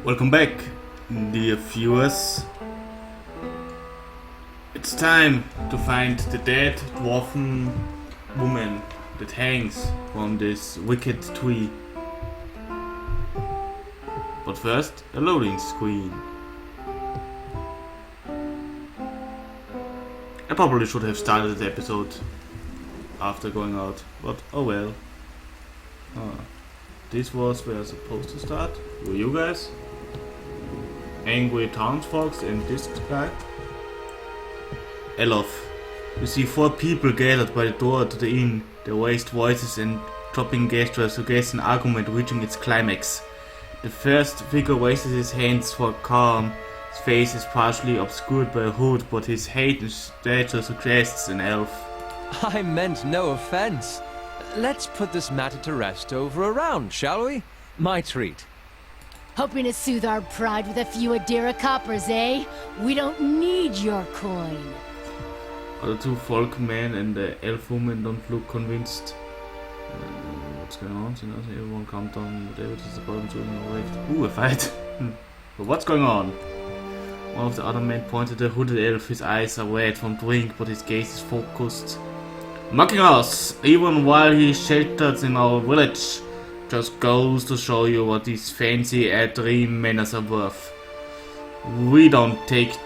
Welcome back, dear viewers. It's time to find the dead dwarven woman that hangs from this wicked tree. But first, a loading screen. I probably should have started the episode after going out, but oh well. This was where I was supposed to start. Were you guys? Angry townsfolk and this guy. Elof. You see 4 people gathered by the door to the inn. They raised voices and dropping gestures suggest an argument reaching its climax. The first figure raises his hands for calm. His face is partially obscured by a hood, but his height and stature suggests an elf. I meant no offense. Let's put this matter to rest over a round, shall we? My treat. Hoping to soothe our pride with a few Adira coppers, eh? We don't need your coin. The 2 folk men and the elf woman don't look convinced. What's going on? So everyone calm down. David is about to arrive. Ooh, a fight. But what's going on? One of the other men pointed at the hooded elf. His eyes are red from drink, but his gaze is focused. Mocking us, even while he shelters in our village. Just goes to show you what these fancy dream manners are worth. We don't take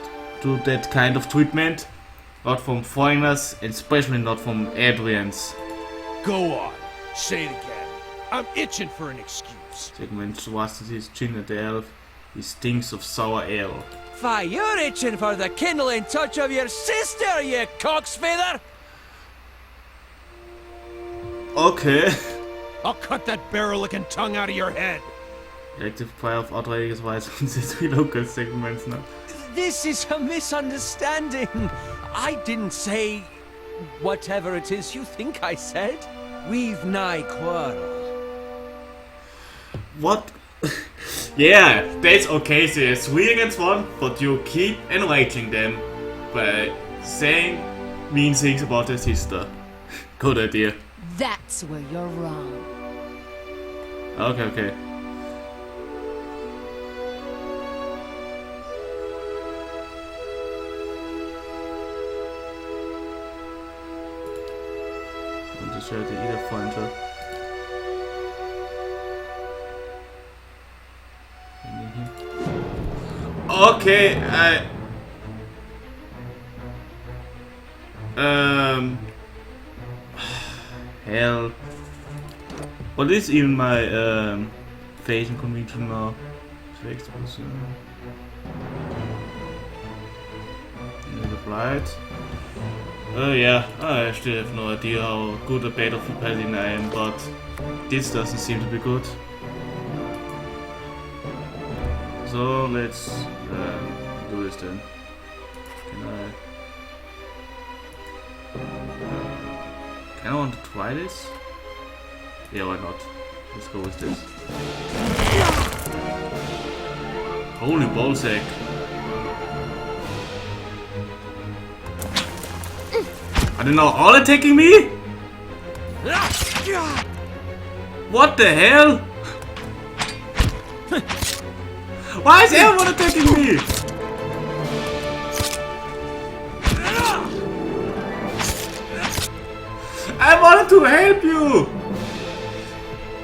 to that kind of treatment. Not from foreigners, and especially not from Adrians. Go on, say it again. I'm itching for an excuse. Sigmund thrusted his chin at the elf. He stinks of sour ale. Why, you're itching for the kindling touch of your sister, you cock's feather! Okay. I'll cut that barrel-licking tongue out of your head. Active fire of outrageous violence on the 3 local segments now. This is a misunderstanding. I didn't say whatever it is you think I said. We've nigh quarrel. What? Yeah, that's okay, so there's 3 against 1, but you keep enraging them by saying mean things about their sister. Good idea. That's where you're wrong. Okay. Und ich hörte jeder Freundschaft. Okay, hell. What is even my phasing convention now? Applied. Oh yeah, I still have no idea how good or bad of a paladin I am, but this doesn't seem to be good. So let's do this then. Can I want to try this? Yeah, why not? Let's go with this. Holy ballsack! Are they now all attacking me? What the hell? Why is everyone attacking me? I wanted to help you!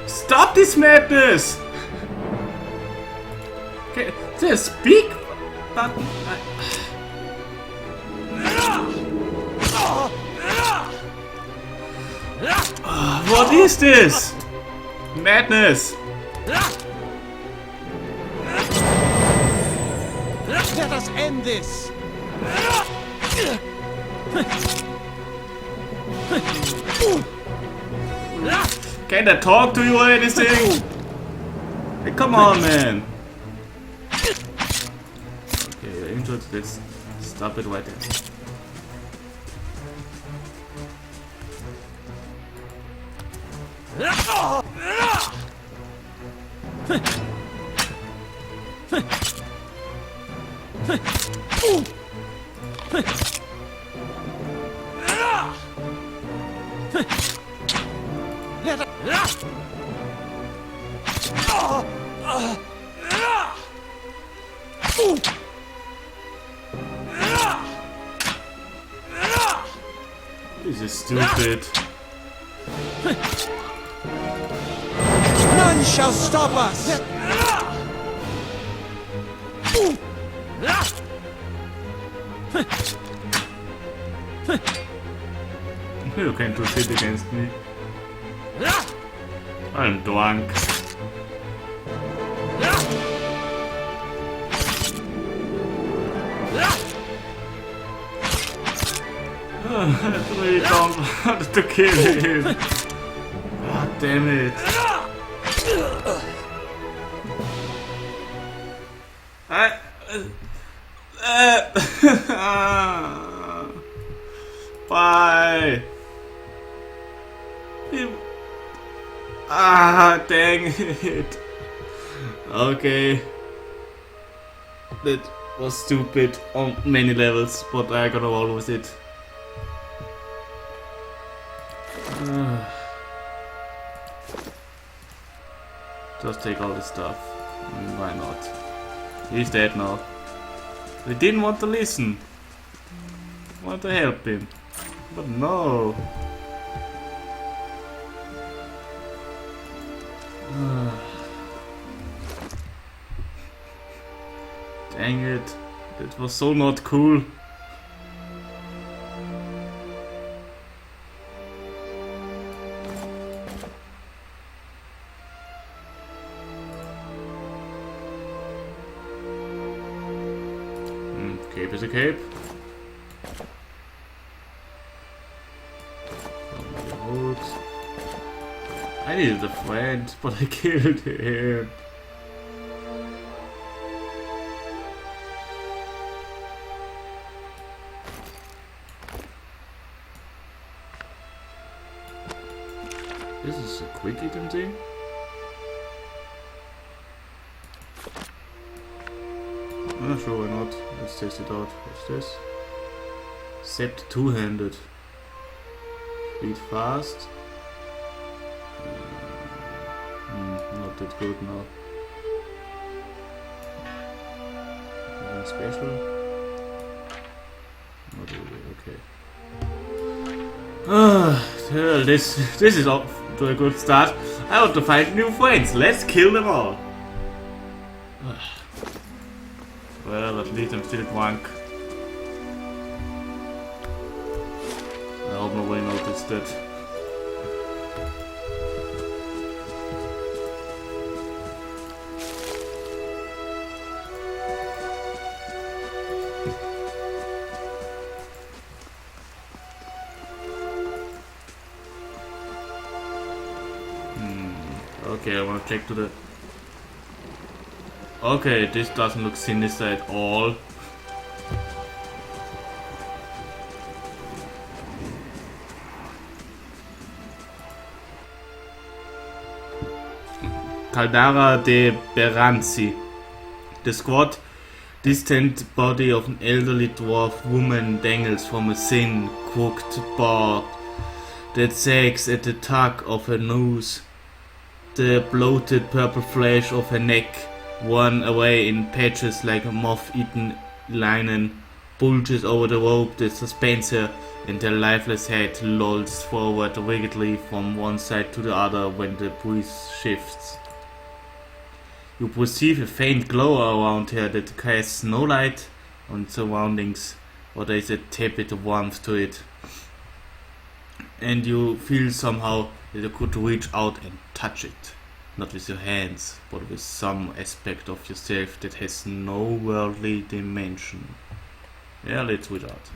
Stop this madness! Okay, there's a speak button. What is this? Madness! Let us end this. Can't I talk to you or anything? Hey, come on, man. Okay, enjoyed this. Stop it right there. This is stupid. None shall stop us! You can't do shit against me. I'm drunk. I really don't want to kill him. God damn it. Bye. Dang it. Okay. That was stupid on many levels, but I gotta roll with it. Just take all this stuff. Why not? He's dead now. They didn't want to listen. I want to help him. But no. Dang it. That was so not cool. Cape is a cape. I needed a friend, but I killed him. This is a quick item thing. I'm not sure why not. Let's test it out. What's this? Set two-handed. Speed fast. Not that good now. Anything special? Not really, okay. This is off to a good start. I want to find new friends. Let's kill them all. Well, at least I'm still drunk. I hope nobody noticed that. Okay, I want to check to the... Okay, this doesn't look sinister at all. Caldara de Beranzi. The squat, distant body of an elderly dwarf woman dangles from a thin, crooked board that sags at the tug of her nose. The bloated purple flesh of her neck, worn away in patches like moth-eaten linen, bulges over the rope that suspends her, and her lifeless head lolls forward wickedly from one side to the other when the breeze shifts. You perceive a faint glow around her that casts no light on surroundings, or there is a tepid warmth to it. And you feel somehow that you could reach out and touch it. Not with your hands, but with some aspect of yourself that has no worldly dimension. Yeah, let's reach out.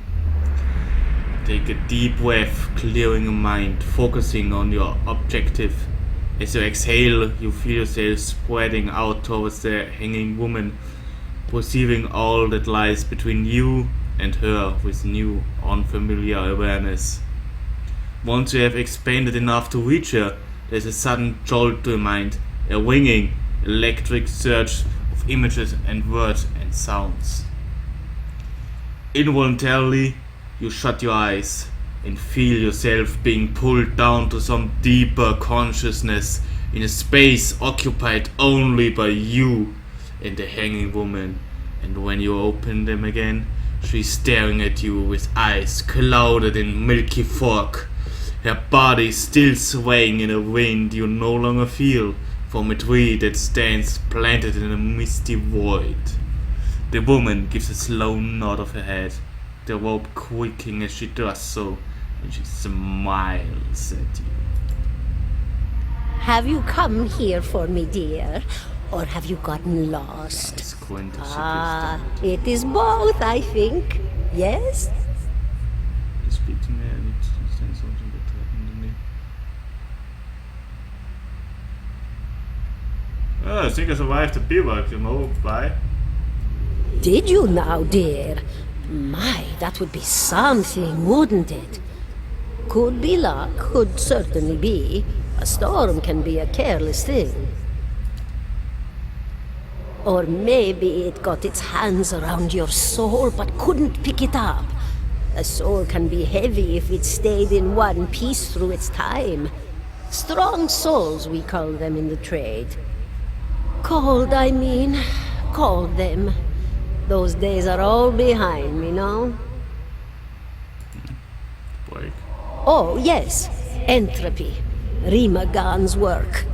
Take a deep breath, clearing your mind, focusing on your objective. As you exhale, you feel yourself spreading out towards the hanging woman, perceiving all that lies between you and her with new, unfamiliar awareness. Once you have expanded enough to reach her, there's a sudden jolt to your mind, a ringing, electric surge of images and words and sounds. Involuntarily, you shut your eyes and feel yourself being pulled down to some deeper consciousness in a space occupied only by you and the hanging woman, And when you open them again, she's staring at you with eyes clouded in milky fog. Her body still swaying in a wind you no longer feel from a tree that stands planted in a misty void. The woman gives a slow nod of her head, the rope creaking as she does so, and she smiles at you. Have you come here for me, dear? Or have you gotten lost? It's quintessential Ah, standard. it is both, I think. Yes? You speak to me, I need to understand something that happened to me. Oh, I think I survived the bivouac, you know, why? Did you now, dear? My, that would be something, wouldn't it? Could be luck, could certainly be. A storm can be a careless thing. Or maybe it got its hands around your soul but couldn't pick it up. A soul can be heavy if it stayed in one piece through its time. Strong souls, we call them in the trade. Cold, I mean. Called them. Those days are all behind me, no? Like, Oh, yes. Entropy. Rimagan's work.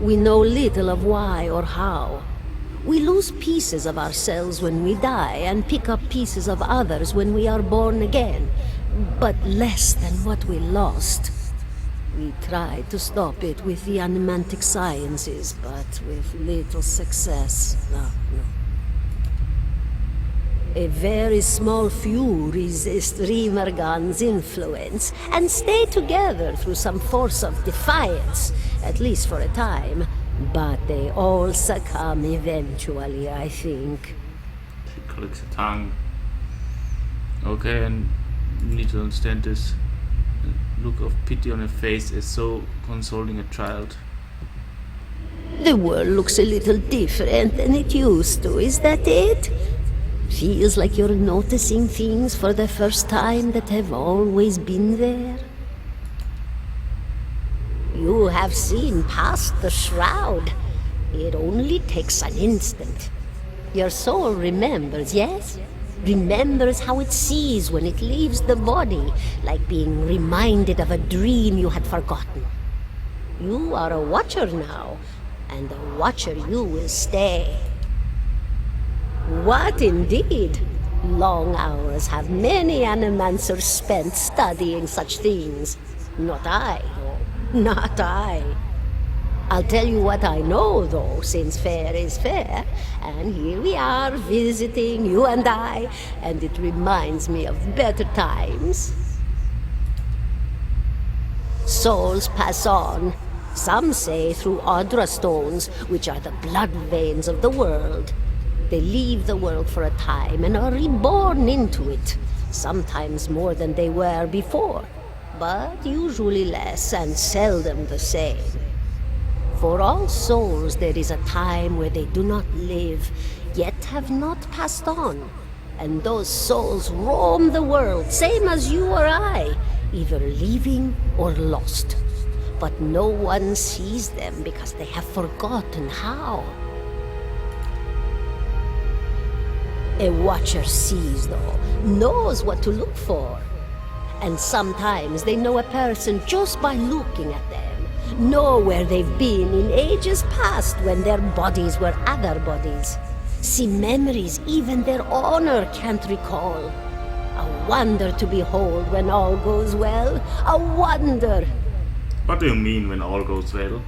We know little of why or how. We lose pieces of ourselves when we die and pick up pieces of others when we are born again. But less than what we lost. We tried to stop it with the animantic sciences, but with little success. No. A very small few resist Rimergan's influence and stay together through some force of defiance, at least for a time. But they all succumb eventually, I think. she clicks her tongue. Okay, and you need to understand this. The look of pity on her face is so consoling a child. The world looks a little different than it used to, is that it? Feels like you're noticing things for the first time that have always been there. You have seen past the shroud. It only takes an instant. Your soul remembers, yes? Remembers how it sees when it leaves the body, like being reminded of a dream you had forgotten. You are a watcher now, and a watcher you will stay. What indeed? Long hours have many animancers spent studying such things. Not I, though. Not I. I'll tell you what I know, though, since fair is fair. And here we are, visiting, you and I, and it reminds me of better times. Souls pass on. Some say through Audra stones, which are the blood veins of the world. They leave the world for a time and are reborn into it, sometimes more than they were before, but usually less and seldom the same. For all souls there is a time where they do not live, yet have not passed on, and those souls roam the world, same as you or I, either leaving or lost. But no one sees them because they have forgotten how. A watcher sees, though, knows what to look for. And sometimes they know a person just by looking at them, know where they've been in ages past when their bodies were other bodies. See memories even their owner can't recall. A wonder to behold when all goes well, a wonder. What do you mean when all goes well?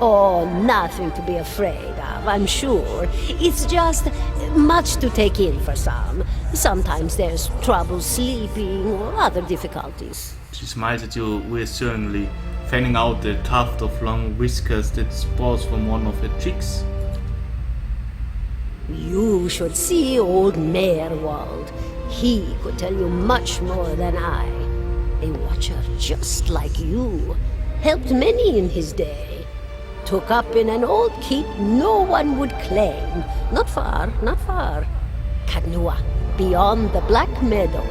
Oh, nothing to be afraid of, I'm sure. It's just much to take in for some. Sometimes there's trouble sleeping or other difficulties. She smiles at you reassuringly, fanning out the tuft of long whiskers that sprouts from one of her cheeks. You should see old Meerwald. He could tell you much more than I. A watcher just like you. Helped many in his day. Took up in an old keep no one would claim. Not far, not far. Kadnua, beyond the Black Meadow.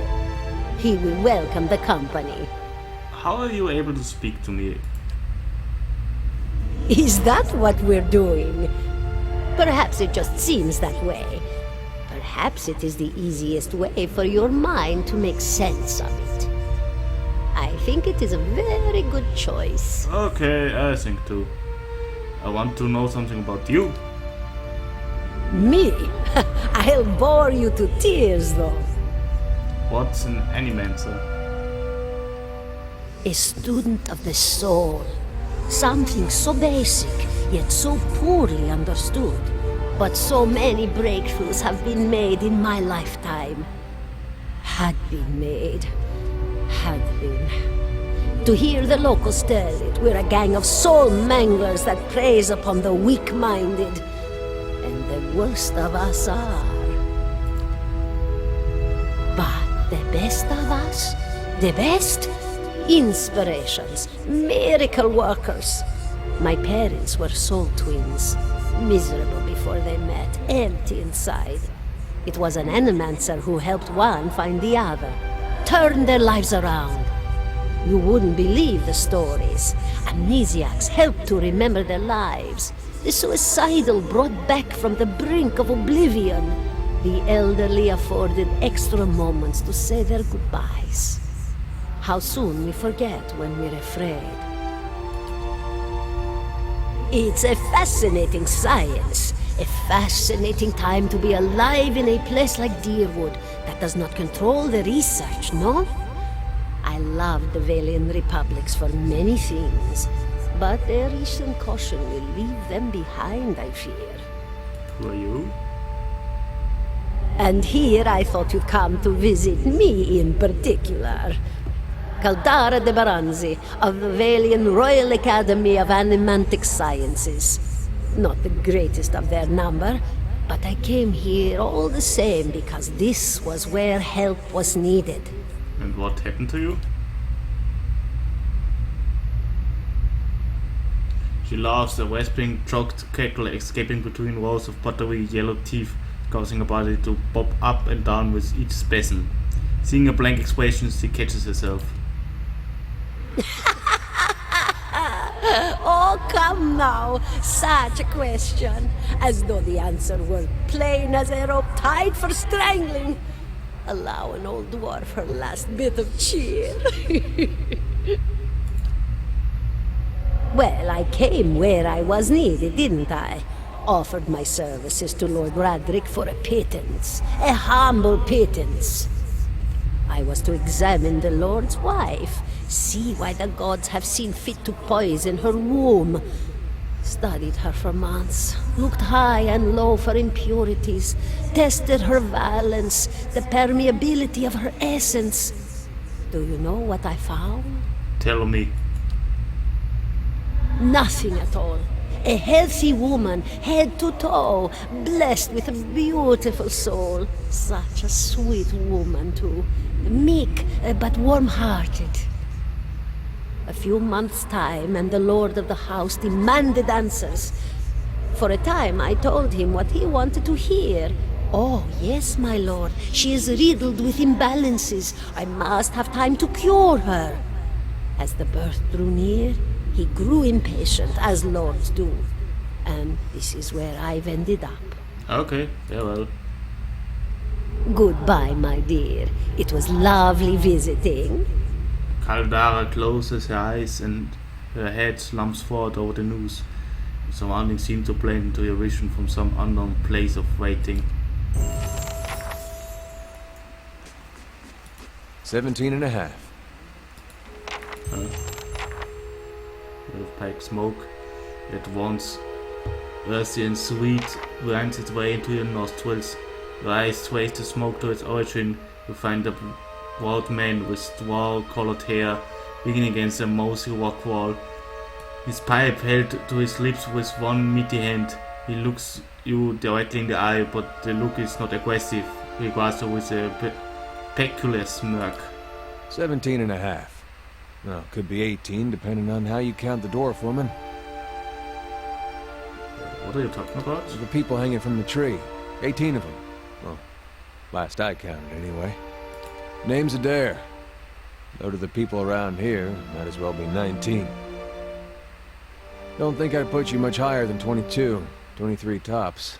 He will welcome the company. How are you able to speak to me? Is that what we're doing? Perhaps it just seems that way. Perhaps it is the easiest way for your mind to make sense of it. I think it is a very good choice. Okay, I think too. I want to know something about you. Me? I'll bore you to tears, though. What's an animancer? A student of the soul. Something so basic, yet so poorly understood. But so many breakthroughs have been made in my lifetime. Had been made. Had been. To hear the locals tell it, we're a gang of soul manglers that preys upon the weak-minded. And the worst of us are. But the best of us? The best? Inspirations, miracle workers. My parents were soul twins, miserable before they met, empty inside. It was an animancer who helped one find the other, turned their lives around. You wouldn't believe the stories. Amnesiacs helped to remember their lives. The suicidal brought back from the brink of oblivion. The elderly afforded extra moments to say their goodbyes. How soon we forget when we're afraid. It's a fascinating science. A fascinating time to be alive in a place like Deerwood that does not control the research, no? I love the Valian Republics for many things, but their recent caution will leave them behind, I fear. Who are you? And here I thought you'd come to visit me in particular. Caldara de Baranzi, of the Valian Royal Academy of Animantic Sciences. Not the greatest of their number, but I came here all the same because this was where help was needed. And what happened to you? She laughs, a rasping, choked cackle escaping between rows of buttery yellow teeth, causing her body to pop up and down with each spasm. Seeing a blank expression, she catches herself. Oh, come now. Such a question. As though the answer were plain as a rope tied for strangling. Allow an old dwarf her last bit of cheer. Well, I came where I was needed, didn't I? Offered my services to Lord Radric for a pittance. A humble pittance. I was to examine the Lord's wife, see why the gods have seen fit to poison her womb. Studied her for months, looked high and low for impurities, tested her valence, the permeability of her essence. Do you know what I found? Tell me. Nothing at all. A healthy woman, head to toe, blessed with a beautiful soul. Such a sweet woman, too. Meek, but warm-hearted. A few months' time, and the lord of the house demanded answers. For a time, I told him what he wanted to hear. Oh, yes, my lord. She is riddled with imbalances. I must have time to cure her. As the birth drew near, he grew impatient, as lords do. And this is where I've ended up. Okay, yeah, well. Goodbye, my dear. It was lovely visiting. Caldara closes her eyes and her head slumps forward over the news. The surroundings seem to blend into a vision from some unknown place of waiting. 17 and a half. With pipe smoke, at once earthy and sweet winds its way into your nostrils. Your eyes trace the smoke to its origin. You find a bald man with straw-colored hair leaning against a mossy rock wall. His pipe held to his lips with one meaty hand. He looks you directly in the eye, but the look is not aggressive. He regards you with a peculiar smirk. 17 and a half. Well, could be 18, depending on how you count the dwarf woman. What are you talking about? The people hanging from the tree. 18 of them. Well, last I counted, anyway. Name's Adair. Though to the people around here, might as well be 19. Don't think I'd put you much higher than 22, 23 tops.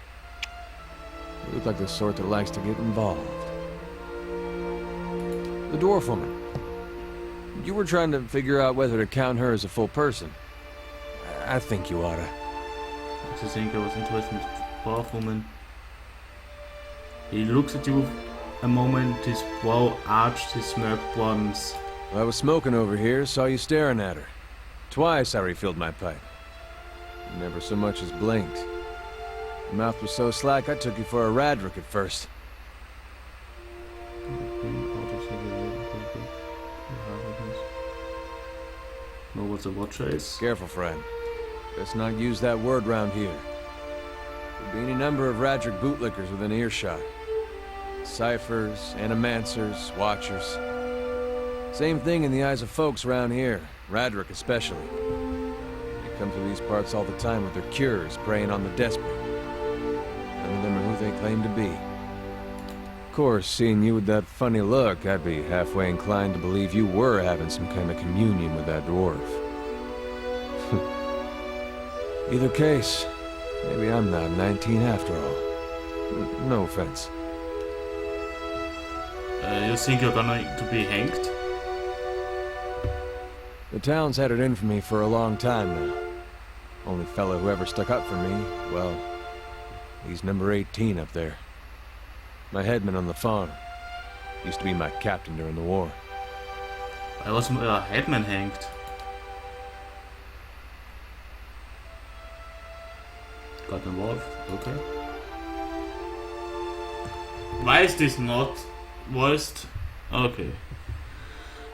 You look like the sort that likes to get involved. The dwarf woman. You were trying to figure out whether to count her as a full person. I think you oughta. I think I was interested in the dwarf woman. He looks at you a moment, his brow arched, his smirk broadens. I was smoking over here, saw you staring at her. Twice I refilled my pipe. You never so much as blinked. Your mouth was so slack I took you for a Radric at first. Know what the watcher is? Careful, friend. Let's not use that word round here. There'd be any number of Radric bootlickers within earshot. Ciphers, animancers, watchers. Same thing in the eyes of folks around here, Radric especially. They come through these parts all the time with their cures, preying on the desperate. None of them are who they claim to be. Of course, seeing you with that funny look, I'd be halfway inclined to believe you were having some kind of communion with that dwarf. Either case, maybe I'm not 19 after all. No offense. You think you're going to be hanged? The town's had it in for me for a long time now. Only fellow who ever stuck up for me, well, he's number 18 up there. My headman on the farm. Used to be my captain during the war. I was headman hanged. Got involved, okay. Why is this not voiced? Okay.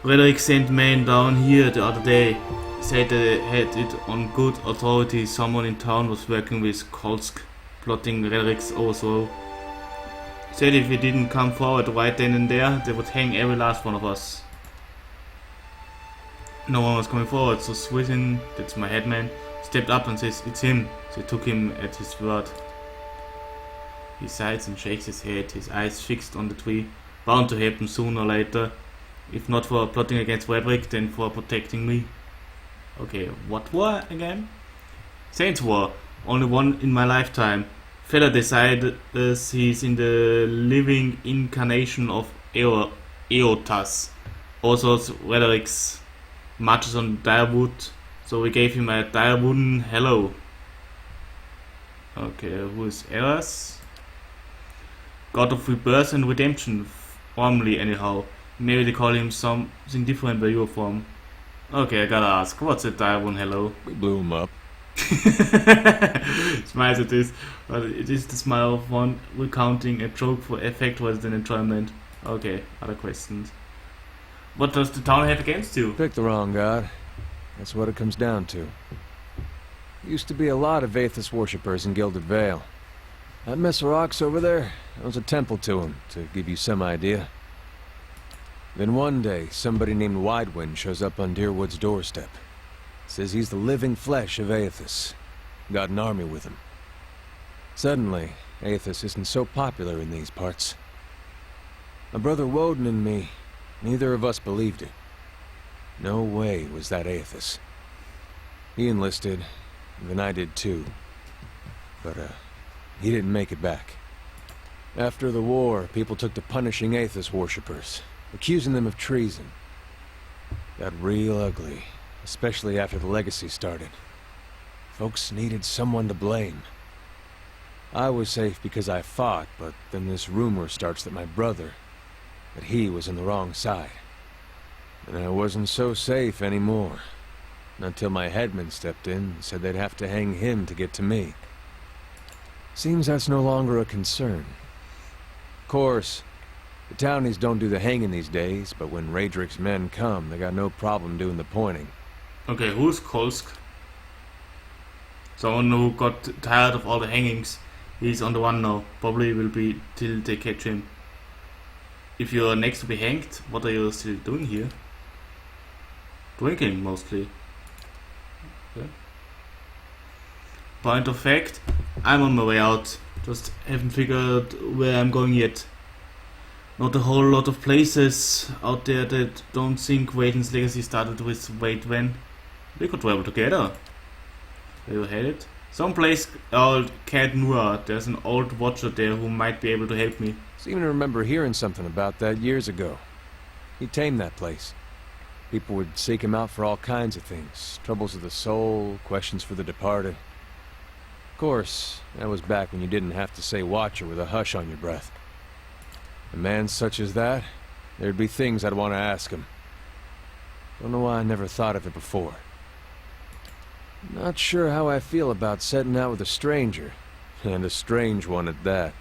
Frederick sent men down here the other day. Said they had it on good authority someone in town was working with Kolsk, plotting Frederick's overthrow. Said if we didn't come forward right then and there, they would hang every last one of us. No one was coming forward, so Swithin, that's my headman, stepped up and says, "It's him." They took him at his word. He sighs and shakes his head, his eyes fixed on the tree. Bound to happen sooner or later. If not for plotting against Frederick, then for protecting me. Okay, what war again? Saints War. Only one in my lifetime. Fella decided he's in the living incarnation of Eotas. Also Frederick's marches on direwood, so we gave him a direwooden hello. Okay, who is Eras? God of rebirth and redemption, formally anyhow. Maybe they call him something different by your form. Okay, I gotta ask, what's a direwooden hello? We blew him up. Smiles at this, but it is the smile of one recounting a joke for effect rather than enjoyment. Okay, other questions. What does the town have against you? Picked the wrong god. That's what it comes down to. Used to be a lot of Aethys worshippers in Gilded Vale. That mess of rocks over there, that was a temple to him, to give you some idea. Then one day, somebody named Widewind shows up on Deerwood's doorstep. Says he's the living flesh of Aethys. Got an army with him. Suddenly, Aethys isn't so popular in these parts. My brother Woden and me, neither of us believed it. No way was that Aethys. He enlisted, and then I did too. But, he didn't make it back. After the war, people took to punishing Aethys worshippers, accusing them of treason. Got real ugly, especially after the legacy started. Folks needed someone to blame. I was safe because I fought, but then this rumor starts that my brother, that he was on the wrong side. And I wasn't so safe anymore. Until my headman stepped in and said they'd have to hang him to get to me. Seems that's no longer a concern. Of course, the townies don't do the hanging these days, but when Radric's men come, they got no problem doing the pointing. Okay, who's Kolsk? Someone who got tired of all the hangings. He's on the run now. Probably will be till they catch him. If you're next to be hanged, what are you still doing here? Drinking, mostly. Okay. Point of fact, I'm on my way out. Just haven't figured where I'm going yet. Not a whole lot of places out there that don't think Waiden's legacy started with Wait when. We could travel together. Where you headed? Someplace called Cat Noir. There's an old watcher there who might be able to help me. Seem to remember hearing something about that years ago. He tamed that place. People would seek him out for all kinds of things. Troubles of the soul, questions for the departed. Of course, that was back when you didn't have to say watcher with a hush on your breath. A man such as that, there'd be things I'd want to ask him. Don't know why I never thought of it before. Not sure how I feel about setting out with a stranger, and a strange one at that.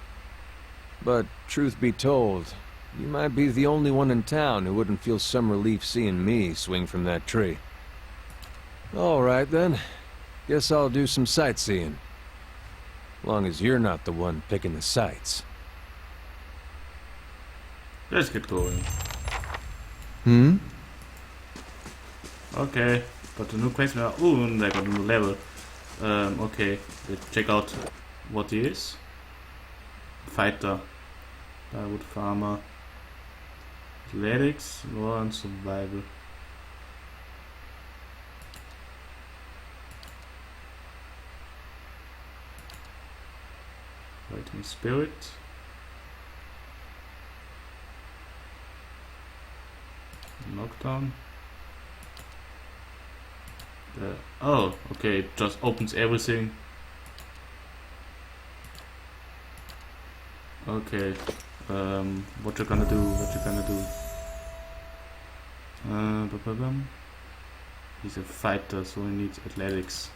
But, truth be told, you might be the only one in town who wouldn't feel some relief seeing me swing from that tree. Alright then, guess I'll do some sightseeing. Long as you're not the one picking the sights. Let's get going. Hmm? Okay, got a new quest now. Ooh, and I got a new level. Okay, let's check out what he is. Fighter, Firewood Farmer, Athletics, Law and Survival. Fighting Spirit. Knockdown. Oh, okay, it just opens everything. Okay, what you gonna do? What you gonna do? He's a fighter, so he needs athletics.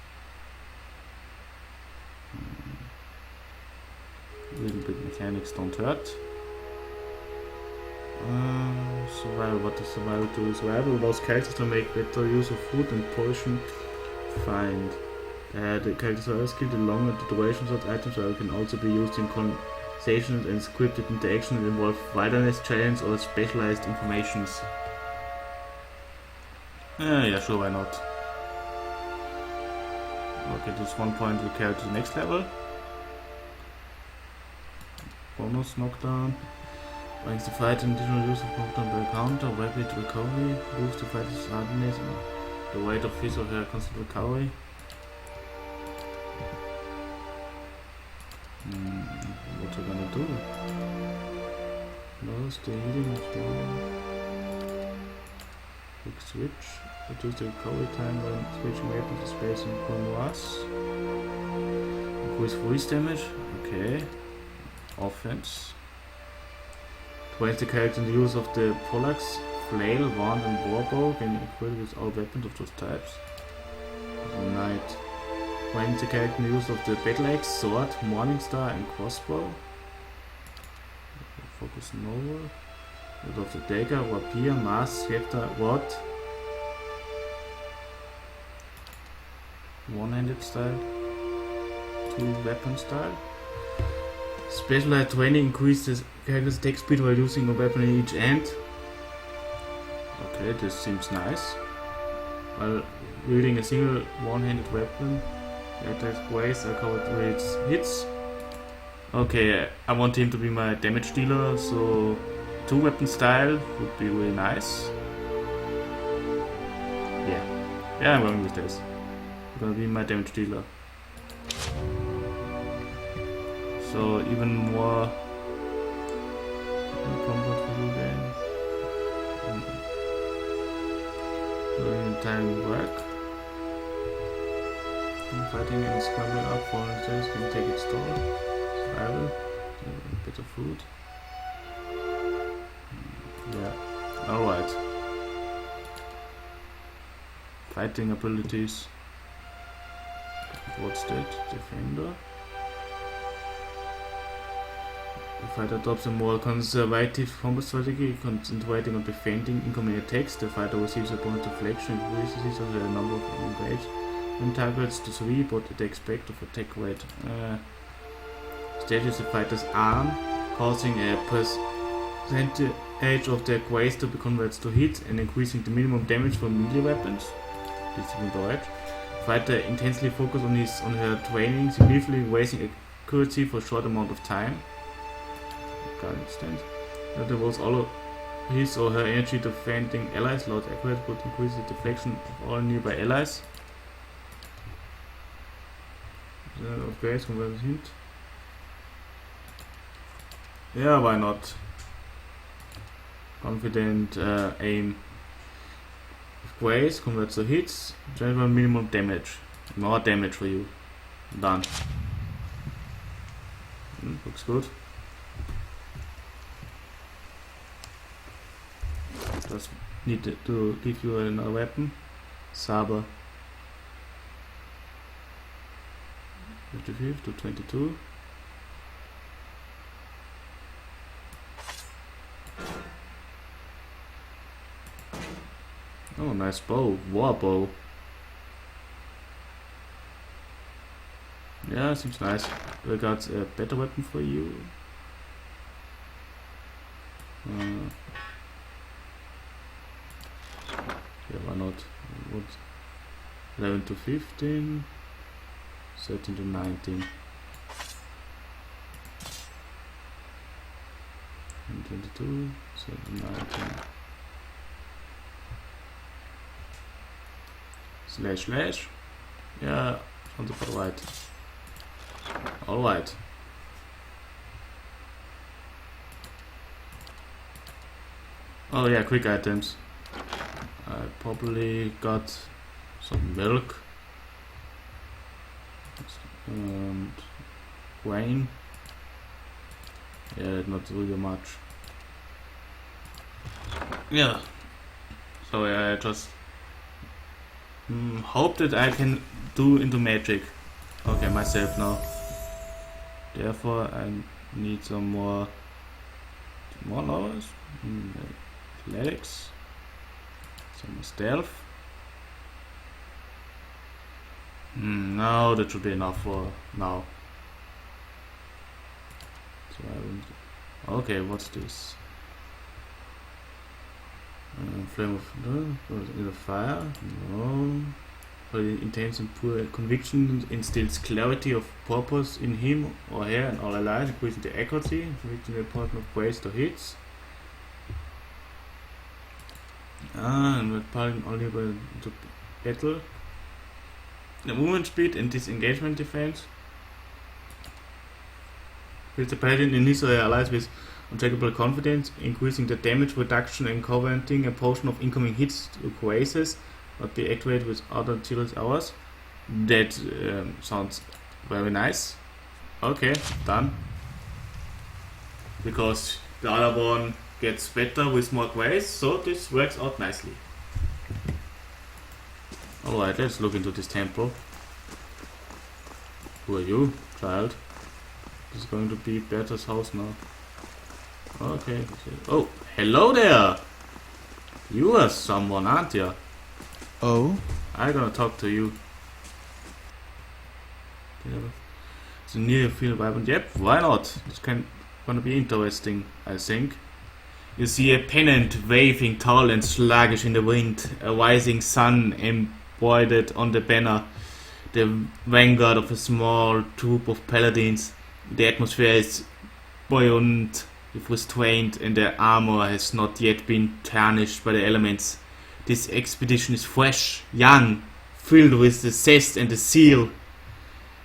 A little bit mechanics don't hurt. Survival, what does survival do? Survival allows characters to make better use of food and poison. Find. The characters are skilled the longer the duration of items can also be used in conversations and scripted interactions that involve wilderness challenge or specialized informations. Yeah, sure, why not? Okay, this 1 point will carry to the next level. Bonus knockdown. Brings the fight an additional use of knockdown by counter, rapid recovery, boosts the fighter's hardness and the rate of his or her constant recovery. What are we gonna do? Lowers the healing of the quick switch. Reduce the recovery time when switching weapon to space and bonus. Increase voice damage. Okay. Offense. When the character in the use of the poleaxe, flail, wand and warbow can be equipped with all weapons of those types. Knight. When the character in the use of the battle axe, sword, morning star and crossbow. Focus Nova. Use of the dagger, rapier, mace, scepter, rod. One-handed style. Two-weapon style. Specialized training increases character's attack speed while using a weapon in each hand. Okay, this seems nice. While wielding a single one-handed weapon, the attack ways are covered with its hits. Okay, I want him to be my damage dealer, so two-weapon style would be really nice. Yeah, I'm going with this. I'm gonna be my damage dealer. So even more combat for you then. Doing time work. Fighting and scrambling up for instance can take its toll. Survival, a bit of food. Yeah, alright. Fighting abilities. What's that? Defender. The fighter adopts a more conservative combat strategy, concentrating on defending incoming attacks. The fighter receives a bonus deflection and increases the number of engaged when targets to 3, but attacks back of attack rate. Stages the fighter's arm, causing a percentage of their grace to be converted to hit and increasing the minimum damage for melee weapons. This is right. Fighter intensely focuses on her training, significantly raising accuracy for a short amount of time. Instance. That devotes all of his or her energy to defending allies. Loud accurate would increase the deflection of all nearby allies. Okay, converted hint. Yeah, why not? Confident aim. Grace converts to hits. General minimum damage. More damage for you. Done. Looks good. Just need to give you another weapon. Saber. 55 to 22. Oh, nice bow. War bow. Yeah, seems nice. We got a better weapon for you. Yeah, why not? What? 11 to 15. 13 to 19. And 22. 17 to 19. Slash slash. Yeah, sounds about right. Alright. Oh yeah, quick items. I probably got some milk and grain. Yeah, not really much. Yeah. So yeah, I just hope that I can do into magic. Okay, myself now. Therefore, I need some more knowledge, athletics, some stealth. No, that should be enough for now. So I will. Okay, what's this? Flame of in the fire. No. Intense and poor conviction instills clarity of purpose in him or her and all allies, increasing the accuracy, conviction the important of praise to hits. And with piling only by into battle. The movement speed and disengagement defense. Fills the paladin in his or her allies with uncheckable confidence, increasing the damage reduction and covering a portion of incoming hits to coaces. But be activated with other Tilos hours. That sounds very nice. Okay, done. Because the other one gets better with more grace, so this works out nicely. Alright, let's look into this temple. Who are you, child? This is going to be Berta's house now. Okay. Oh, hello there! You are someone, aren't you? Oh? I'm gonna talk to you. It's a near field weapon. Yep, why not? It's gonna be interesting, I think. You see a pennant waving tall and sluggish in the wind, a rising sun embroidered on the banner, the vanguard of a small troop of paladins. The atmosphere is buoyant, if restrained, and their armor has not yet been tarnished by the elements. This expedition is fresh, young, filled with the zest and the zeal.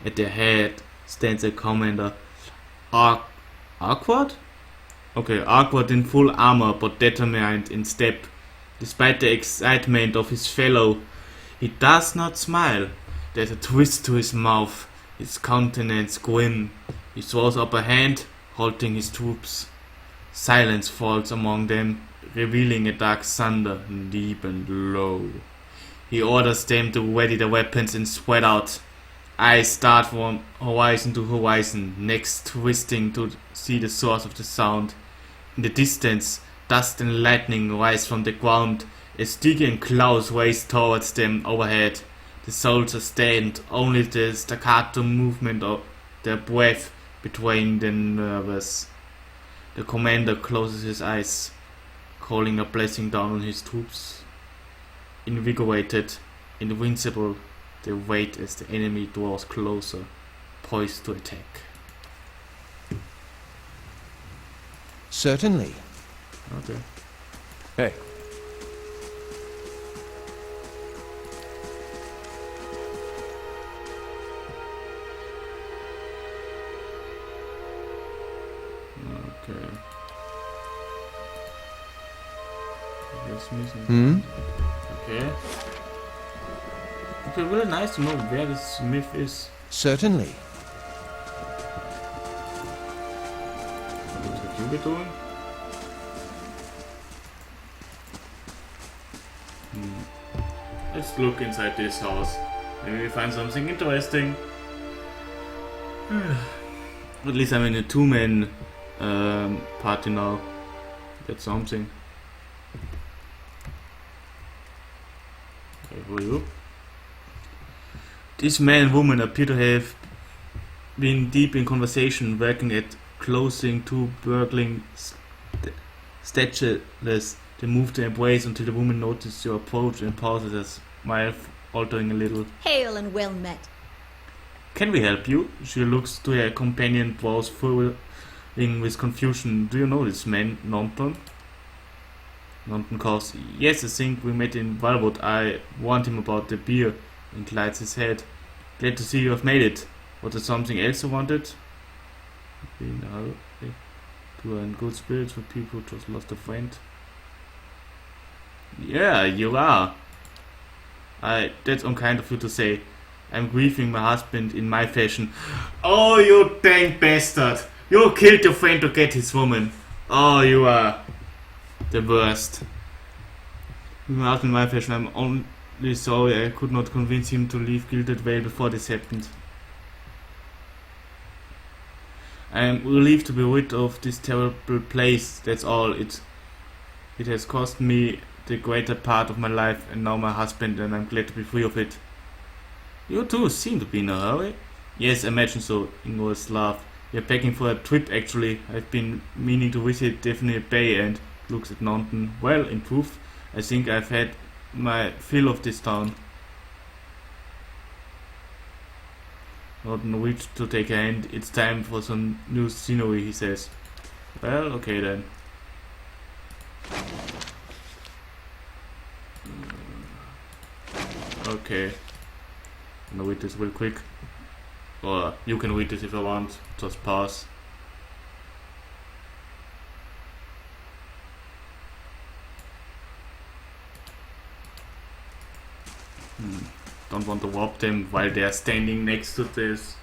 At their head stands a commander, awkward? Okay, awkward in full armor, but determined in step. Despite the excitement of his fellow, he does not smile. There's a twist to his mouth, his countenance grim. He throws up a hand, halting his troops. Silence falls among them, revealing a dark thunder, deep and low. He orders them to ready their weapons and spread out. Eyes start from horizon to horizon, necks twisting to see the source of the sound. In the distance, dust and lightning rise from the ground as Stygian clouds race towards them overhead. The soldiers stand, only the staccato movement of their breath betraying the nervous. The commander closes his eyes, calling a blessing down on his troops. Invigorated, invincible, they wait as the enemy draws closer, poised to attack. Certainly. Okay. Hey. Okay. That's missing. Hmm? Okay. Okay, really nice to know where the smith is. Certainly. What have you been doing? Let's look inside this house. Maybe we find something interesting. At least I'm in a two-man party now. That's something. Okay, who are you? This man and woman appear to have been deep in conversation, working at closing two burgling statueless. They move to embrace until the woman notices your approach and pauses, her smile altering a little. Hail and well met. Can we help you? She looks to her companion, brows furrowing with confusion. Do you know this man, Norton? Norton coughs. Yes, I think we met in Wildwood. I warned him about the beer. Inclines his head. Glad to see you have made it. Was there something else you wanted? Being you are in good spirits for people who just lost a friend. Yeah, you are. That's unkind of you to say. I'm grieving my husband in my fashion. Oh, you dang bastard! You killed your friend to get his woman. Oh, you are the worst. My husband in my fashion. I'm only sorry I could not convince him to leave Gilded Vale before this happened. I am relieved to be rid of this terrible place. That's all. It has cost me the greater part of my life, and now my husband, and I'm glad to be free of it. You two seem to be in a hurry. Yes, I imagine so. Ingol's laughed. We're packing for a trip actually. I've been meaning to visit Daphne Bay and looks at Norton. Well, in truth, I think I've had my fill of this town. Norton reached to take a hand. It's time for some new scenery, he says. Well, okay then. Okay. I'm gonna read this real quick. Or you can read this if you want. Just pause. Don't want to rob them while they're standing next to this.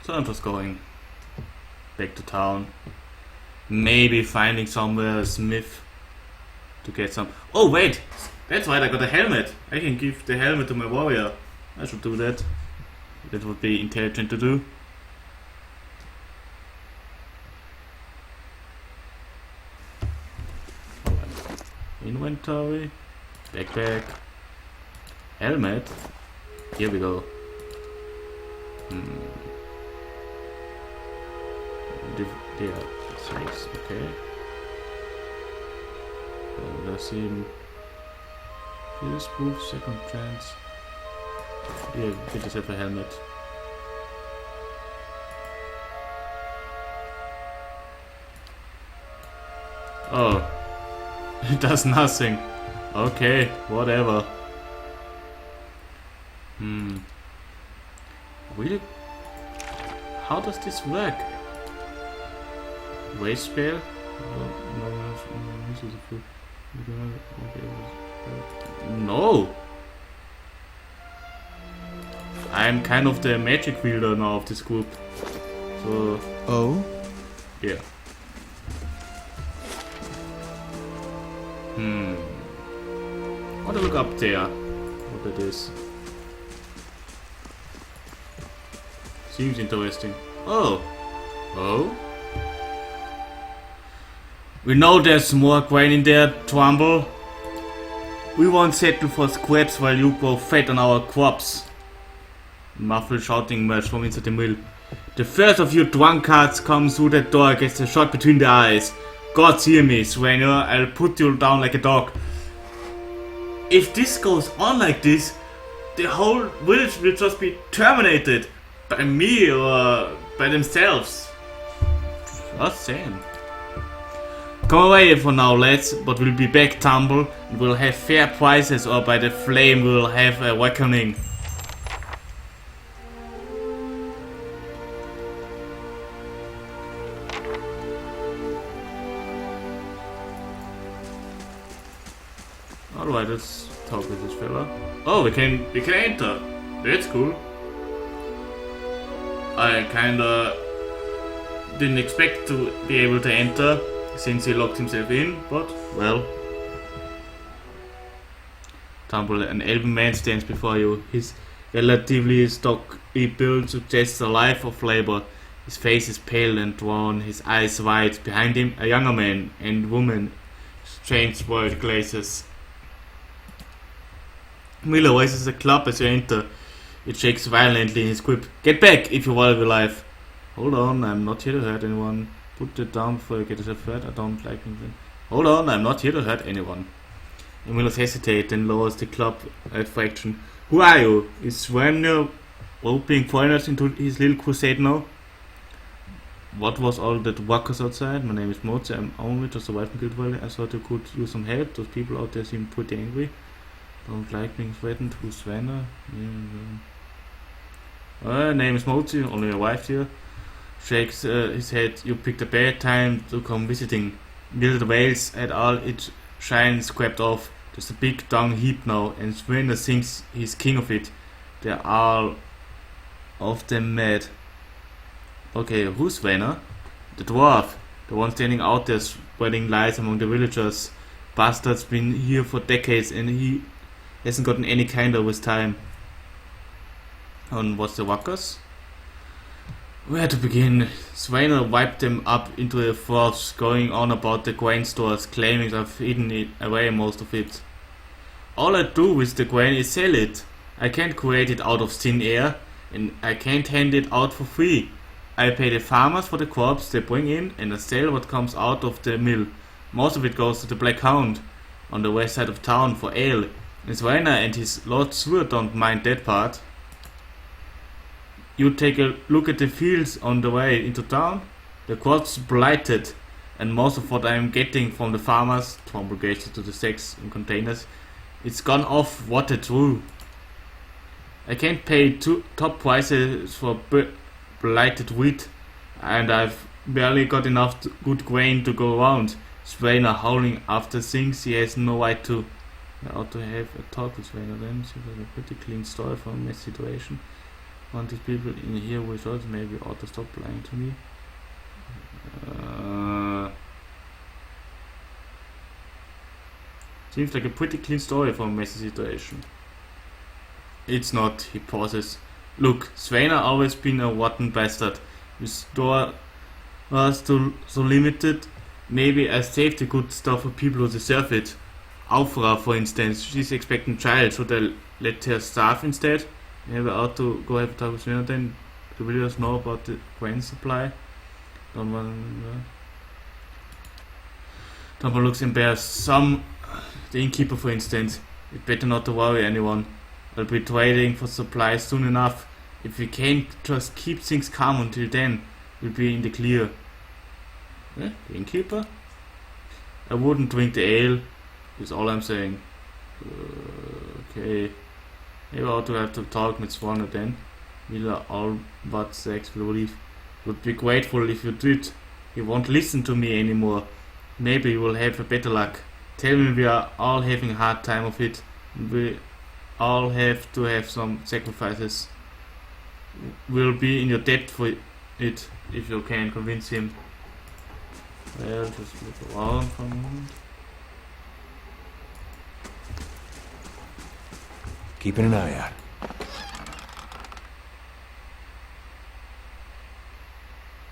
So I'm just going back to town. Maybe finding somewhere a smith to get some. Oh wait! That's right, I got a helmet. I can give the helmet to my warrior. I should do that. That would be intelligent to do. Alright. Inventory. Backpack. Helmet. Here we go. Yeah, size. Okay. Let's see. Here's proof, second chance. Yeah, get yourself a helmet. Oh, it does nothing. Okay, whatever. Really? How does this work? Waste spell? No! I'm kind of the magic wielder now of this group. So... Oh? Yeah. I want to look up there. What it is. Seems interesting. Oh! Oh? We know there's more grain in there, Trumbull. We won't settle for scraps while you grow fat on our crops. Muffled shouting emerged from inside the mill. The first of you drunkards comes through that door gets a shot between the eyes. Gods hear me, Swanger. I'll put you down like a dog. If this goes on like this, the whole village will just be terminated. By me or by themselves. Just saying. Come away for now, lads, but we'll be back, Tumble, and we'll have fair prices, or by the flame we'll have a reckoning. Alright, let's talk with this fella. Oh, we can enter. That's cool. I kinda didn't expect to be able to enter since he locked himself in, but well. Example, an elven man stands before you. His relatively stocky build suggests a life of labor. His face is pale and drawn, his eyes wide. Behind him, a younger man and woman, strange white glasses. Miller raises a club as you enter. It shakes violently in his grip. Get back if you want to be alive. Hold on, I'm not here to hurt anyone. Put it down before you get yourself hurt. I don't like anything. Hold on, I'm not here to hurt anyone. Miller hesitates, then lowers the club at fraction. Who are you? Is Swanner roping foreigners into his little crusade now? What was all that ruckus outside? My name is LosMozi. I'm only just arrived in Guild Valley. I thought you could use some help. Those people out there seem pretty angry. Don't like being threatened. Who's Swanner? Name is LosMozi. Only arrived here. Shakes his head. You picked a bad time to come visiting. Gilded Vales had all its shine scraped off. There's a big dung heap now, and Swanner thinks he's king of it. They're all of them mad. Okay, who's Swanner? The dwarf. The one standing out there spreading lies among the villagers. Bastard's been here for decades and he hasn't gotten any kinder of his time. And what's the ruckus? Where to begin? Swanner wiped them up into a froth, going on about the grain stores, claiming I've eaten it away most of it. All I do with the grain is sell it. I can't create it out of thin air, and I can't hand it out for free. I pay the farmers for the crops they bring in, and I sell what comes out of the mill. Most of it goes to the Black Hound on the west side of town for ale. And Swanner and his Lord Sword don't mind that part. You take a look at the fields on the way into town. The crops blighted, and most of what I'm getting from the farmers, congregated to the sacks in containers, it's gone off water through. I can't pay top prices for blighted wheat, and I've barely got enough good grain to go around. Swanner howling after things he has no right to. I ought to have a talk with Swanner then. Seems like a pretty clean story for a mess situation. Want these people in here with us, maybe ought to stop lying to me. Seems like a pretty clean story for a messy situation. It's not, he pauses. Look, Swanner always been a rotten bastard. His store was so limited. Maybe I saved the good stuff for people who deserve it. Aufra, for instance, she's expecting a child. Should I let her starve instead? Maybe I ought to go have a talk with Swanner then. The villagers know about the grain supply. Don't want. Dumper looks embarrassed. The innkeeper, for instance. It's better not to worry anyone. I'll be trading for supplies soon enough. If we can't just keep things calm until then, we'll be in the clear. The innkeeper? I wouldn't drink the ale, is all I'm saying. Okay. Maybe I ought to have to talk with Swanner then. Miller all but sex will leave. Would be grateful if you did. He won't listen to me anymore. Maybe you will have a better luck. Tell me we are all having a hard time of it. And we all have to have some sacrifices. We'll be in your debt for it if you can convince him. Well, just look around for a moment. Keeping an eye out.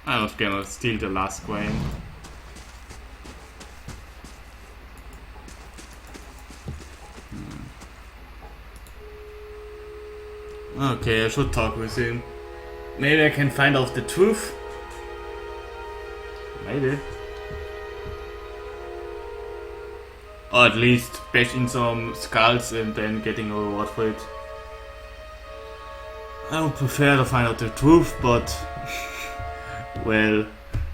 I was gonna steal the last grain. Okay, I should talk with him. Maybe I can find out the truth. Maybe. Or at least bash in some skulls and then getting a reward for it. I would prefer to find out the truth, but well,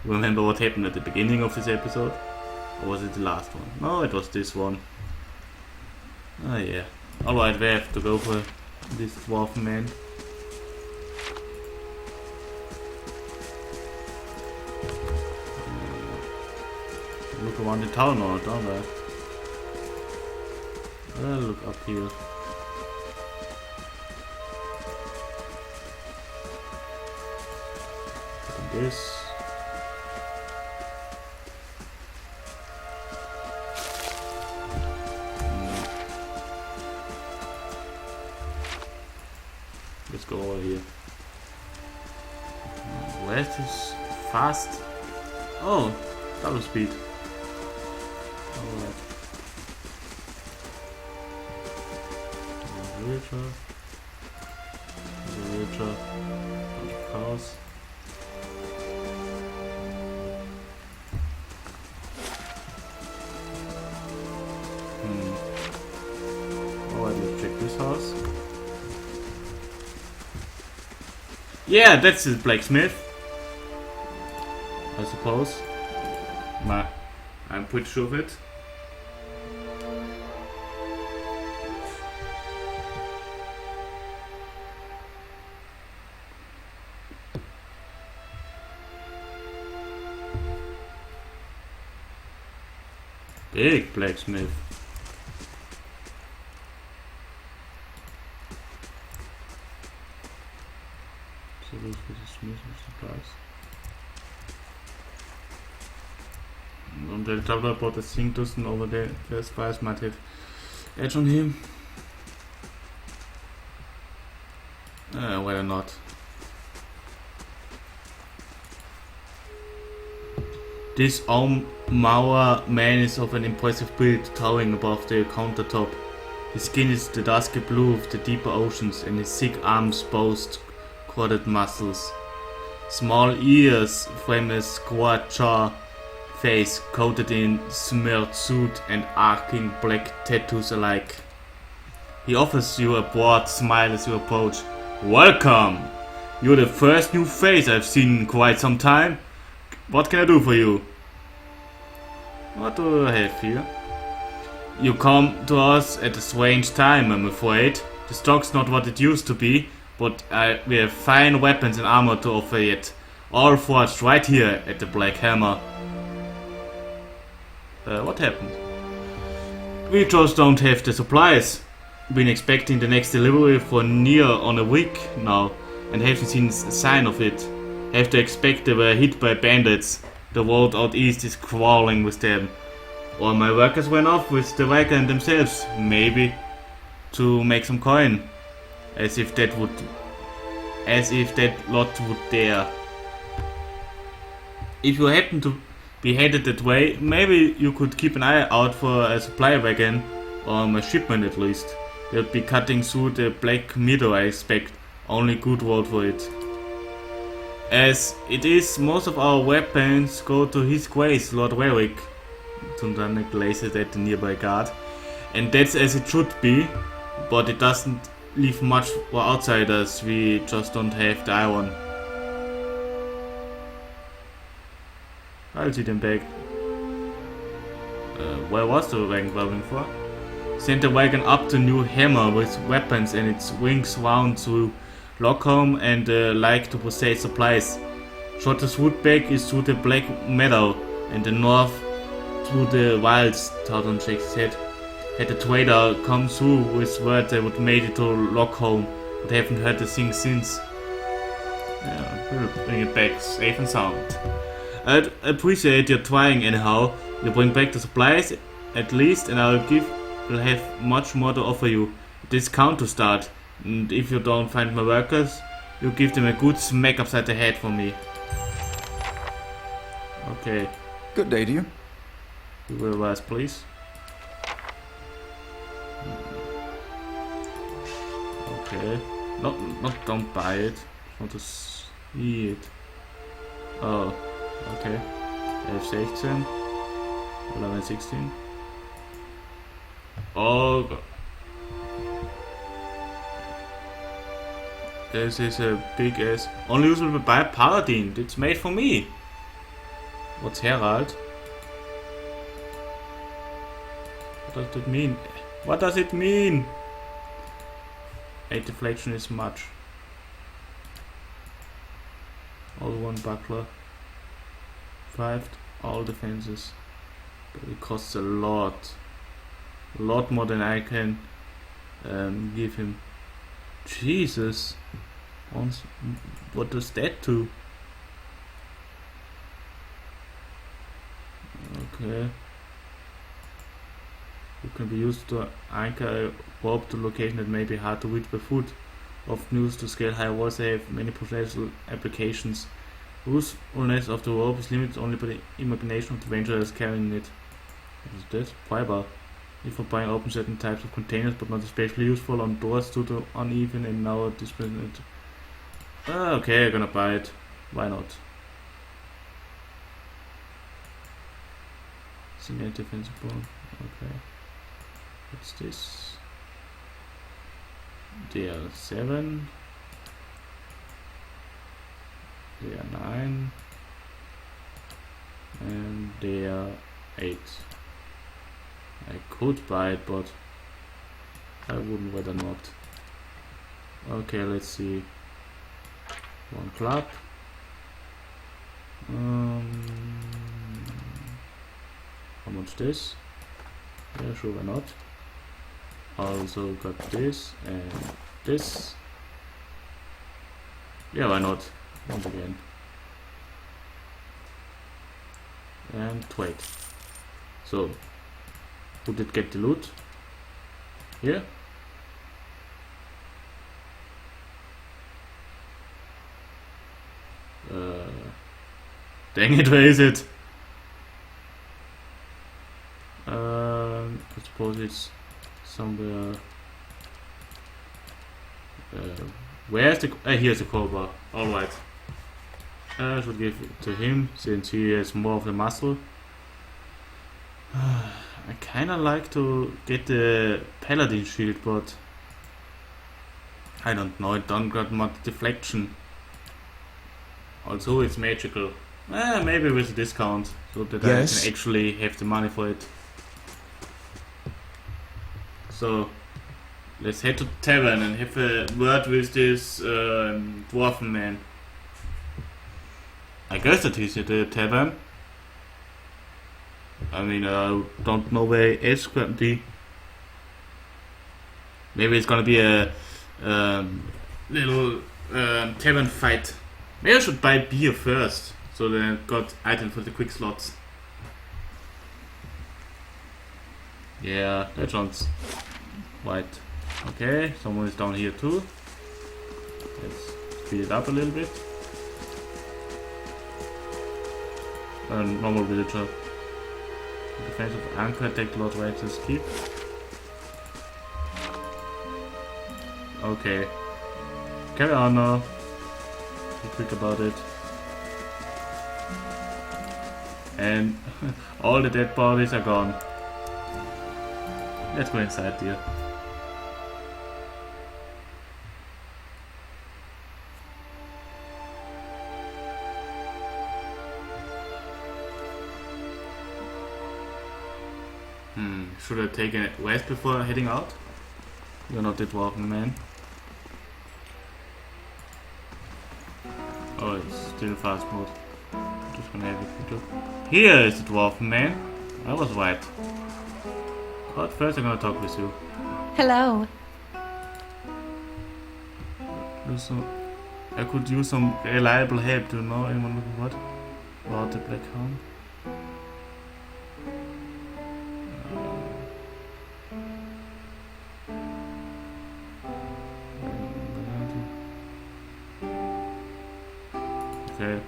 remember what happened at the beginning of this episode? Or was it the last one? No, it was this one. Oh yeah. Alright, we have to go for this dwarf man. Look around the town or don't I? Look up here. And this. Let's go over here. Where's this fast? Oh, double speed. Alright. Wheelchair. Wheelchair. Bunch of cars. Alright, let's check this house. Yeah, that's the blacksmith. I suppose. I'm pretty sure of it. Big blacksmith. So those for the smithing supplies. And they'll talk about the thing doesn't over there. The spies might have edge on him. Why not? This Mauer man is of an impressive build, towering above the countertop. His skin is the dusky blue of the deeper oceans, and his thick arms boast corded muscles. Small ears frame a square jaw, face coated in smeared soot and arcing black tattoos alike. He offers you a broad smile as you approach. Welcome! You're the first new face I've seen in quite some time. What can I do for you? What do I have here? You come to us at a strange time, I'm afraid. The stock's not what it used to be, but we have fine weapons and armor to offer yet. All forged right here at the Black Hammer. What happened? We just don't have the supplies. Been expecting the next delivery for near on a week now, and haven't seen a sign of it. Have to expect they were hit by bandits. The world out east is crawling with them. Or my workers went off with the wagon themselves, maybe, to make some coin. As if that lot would dare. If you happen to be headed that way, maybe you could keep an eye out for a supply wagon, or a shipment at least. They'll be cutting through the Black Meadow, I expect. Only good word for it. As it is, most of our weapons go to His Grace, Lord Warwick. Tundanek gazes at the nearby guard. And that's as it should be, but it doesn't leave much for outsiders. We just don't have the iron. I'll see them back. Where was the wagon traveling for? Sent the wagon up to New Hammer with weapons and its wings wound through Lockholm and like to possess supplies. Shortest route back is through the Black Meadow and the north through the wilds. Towton shakes his head. Had the trader come through with word they would made it to Lockholm, but haven't heard the thing since. Yeah, we'll bring it back safe and sound. I'd appreciate your trying anyhow. You bring back the supplies at least, and I'll have much more to offer you. A discount to start. And if you don't find my workers, you give them a good smack upside the head for me. Okay. Good day to you. You will rise, please. Okay. Don't buy it. I want to see it. Oh, okay. F16. 1116. Oh god. This is a big ass. Only usable by a paladin. It's made for me. What's Herald? What does it mean? What does it mean? 8 deflection is much. All one buckler. 5 all defenses. But it costs a lot. A lot more than I can give him. Jesus. What does that do? Okay. It can be used to anchor a warp to location that may be hard to reach by foot. Often used to scale high walls, they have many potential applications. Usefulness of the warp is limited only by the imagination of the venturers carrying it. What is that? Fiber. If for buying open certain types of containers, but not especially useful on doors due to uneven and narrow displacement. Okay, I'm gonna buy it. Why not? Single defensive bone. Okay. What's this? They are 7. They are 9. And they are 8. I could buy it, but I wouldn't rather not. Okay, let's see. 1 club. How much this? Yeah, sure, why not? Also got this and this. Yeah, why not? Once again. And wait. So, who did get the loot? Here? Dang it, where is it? I suppose it's somewhere. Where's the? Here's the crowbar. Alright. I should give it to him since he has more of the muscle. I kinda like to get the paladin shield, but I don't know, it don't got much deflection. Also, it's magical. Maybe with a discount, so that Yes? I can actually have the money for it. So, let's head to the tavern and have a word with this dwarven man. I guess that he's at the tavern. I mean, I don't know where it's going to be. Maybe it's gonna be a little tavern fight. Maybe I should buy beer first, so that I got items for the quick slots. Yeah, that sounds right. Okay, someone is down here too. Let's speed it up a little bit. Normal villager. Defense of anchor, take lot right to skip. Okay. Carry on now. Be quick about it. And all the dead bodies are gone. Let's go inside, dear. Should I take a rest before heading out? You're not the dwarven man. Oh, it's still fast mode. Just gonna have a quick look. Here is the dwarven man. I was right. But first I'm gonna talk with you. Hello. I could use some reliable help. Do you know anyone looking what? About the Black Hound? Okay.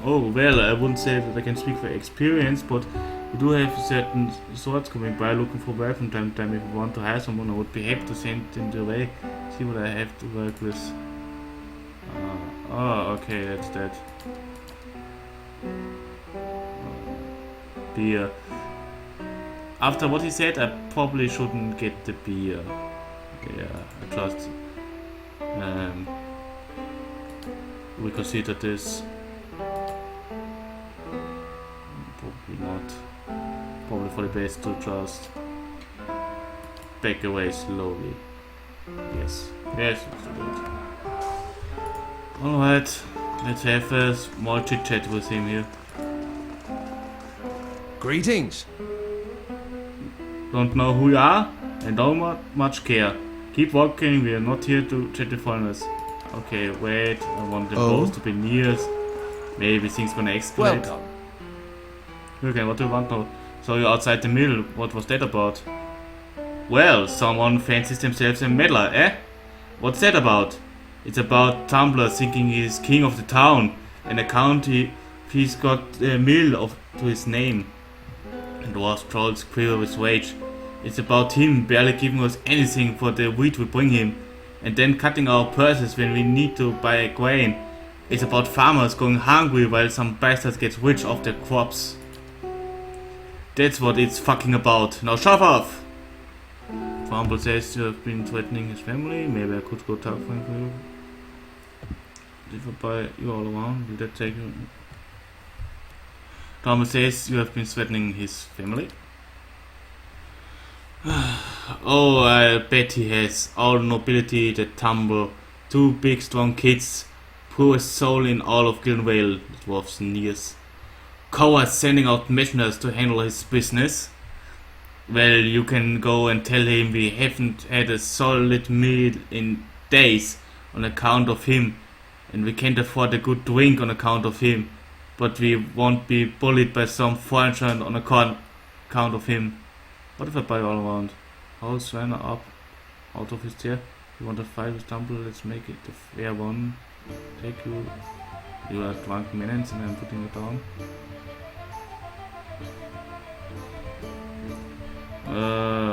Oh, well, I wouldn't say that I can speak for experience, but we do have certain swords coming by looking for work from time to time. If you want to hire someone, I would be happy to send them their way. See what I have to work with. Oh, okay, that's that. Beer. After what he said, I probably shouldn't get the beer. Yeah, I just reconsider this. Probably not. Probably for the best to just back away slowly. Yes. Yes, let's do that. Alright, let's have a small chit chat with him here. Greetings. Don't know who you are and don't much care. Keep walking, we are not here to check the foreigners. Okay, wait, I want the boss to be near. Maybe things gonna explode. Welcome. Okay, what do you want now? So you're outside the mill, what was that about? Well, someone fancies themselves a meddler, eh? What's that about? It's about Tumbler thinking he's king of the town, and the county he's got a mill to his name. And Dwarf trolls quiver with rage. It's about him barely giving us anything for the wheat we bring him, and then cutting our purses when we need to buy a grain. It's about farmers going hungry while some bastards get rich off their crops. That's what it's fucking about. Now shove off! Fumble says you have been threatening his family. Maybe I could go talk for him for you. If I buy you all around, will that take you? Thomas says you have been threatening his family. Oh, I bet he has. All nobility that tumble. 2 big strong kids. Poorest soul in all of Gildenvale, the dwarf sneers. Cowards sending out messengers to handle his business. Well, you can go and tell him we haven't had a solid meal in days on account of him, and we can't afford a good drink on account of him, but we won't be bullied by some foreigner on account of him. What if I buy all around? Hold Svanner up out of his chair. You want to fight with Tumble? Let's make it a fair one. Take you. You are drunk minutes and I'm putting it down.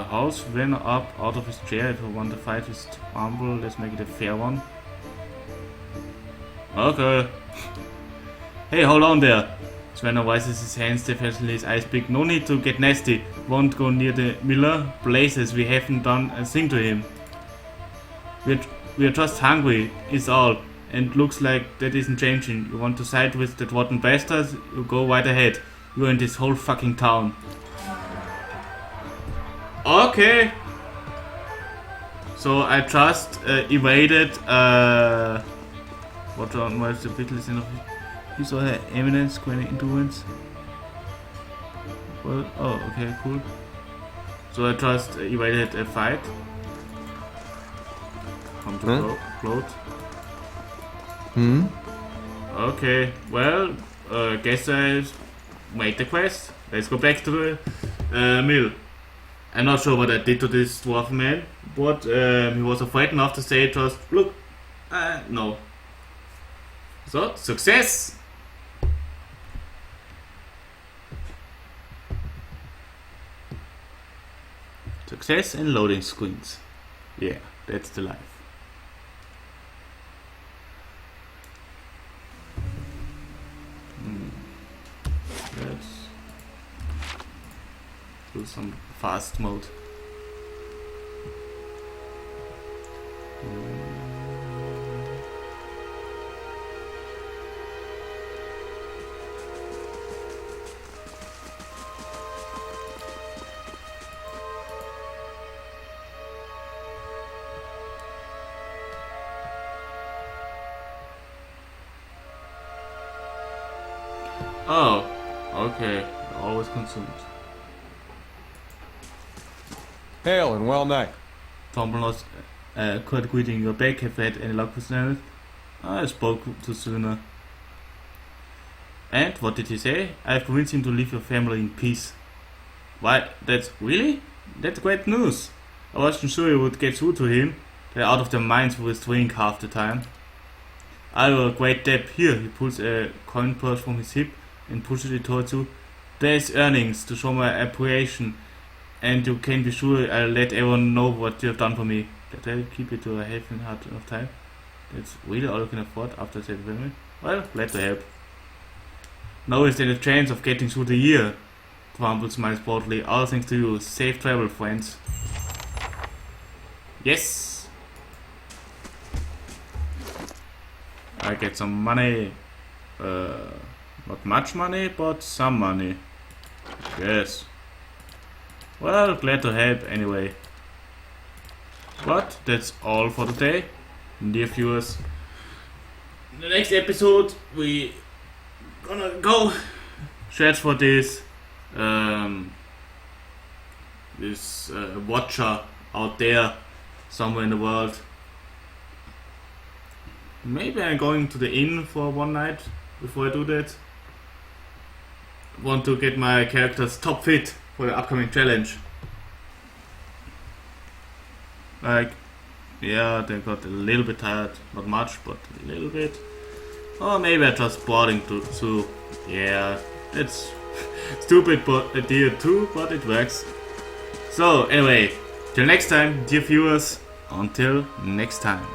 House Svanner up out of his chair. If you want to fight with Tumble, let's make it a fair one. Okay. Hey, hold on there. Svanner raises his hands defensively, his eyes big. No need to get nasty. Won't go near the miller. Blazes, we haven't done a thing to him. We're just hungry, is all. And looks like that isn't changing. You want to side with that rotten bastards? You go right ahead. You and this whole fucking town. Okay. So I just evaded what was the biggest in of you saw her eminence going influence. Well, oh, okay, cool. So I just evaded a fight. Come to float. Okay, well, guess I made the quest. Let's go back to the mill. I'm not sure what I did to this dwarf man, but he was afraid enough to say just, look, no. So, success! Success and loading screens. Yeah, that's the life. Let's do some fast mode. Oh, okay. Always consumed. Hail and well night. Tombolos, quite greeting your back. Have you had any luck with it? I spoke to Suna. And what did he say? I've convinced him to leave your family in peace. Why? That's great news. I wasn't sure you would get through to him. They're out of their minds with his drink half the time. I will a great debt. Here, he pulls a coin purse from his hip and pushes it towards you. There's earnings to show my appreciation, and you can be sure I'll let everyone know what you have done for me. That I'll keep it to a half and hard enough time. That's really all you can afford after saving family. Well, glad to help. Now is there a chance of getting through the year? Crumble smiles broadly. All thanks to you. Safe travel, friends. Yes! I get some money. Not much money, but some money. Yes. Well, glad to help anyway. But that's all for today, dear viewers. In the next episode, we gonna go search for this this watcher out there somewhere in the world. Maybe I'm going to the inn for one night before I do that. Want to get my characters top fit for the upcoming challenge. Like, yeah, they got a little bit tired, not much, but a little bit. Or maybe I just boarding to yeah, it's stupid idea too, but it works. So anyway, till next time, dear viewers, until next time.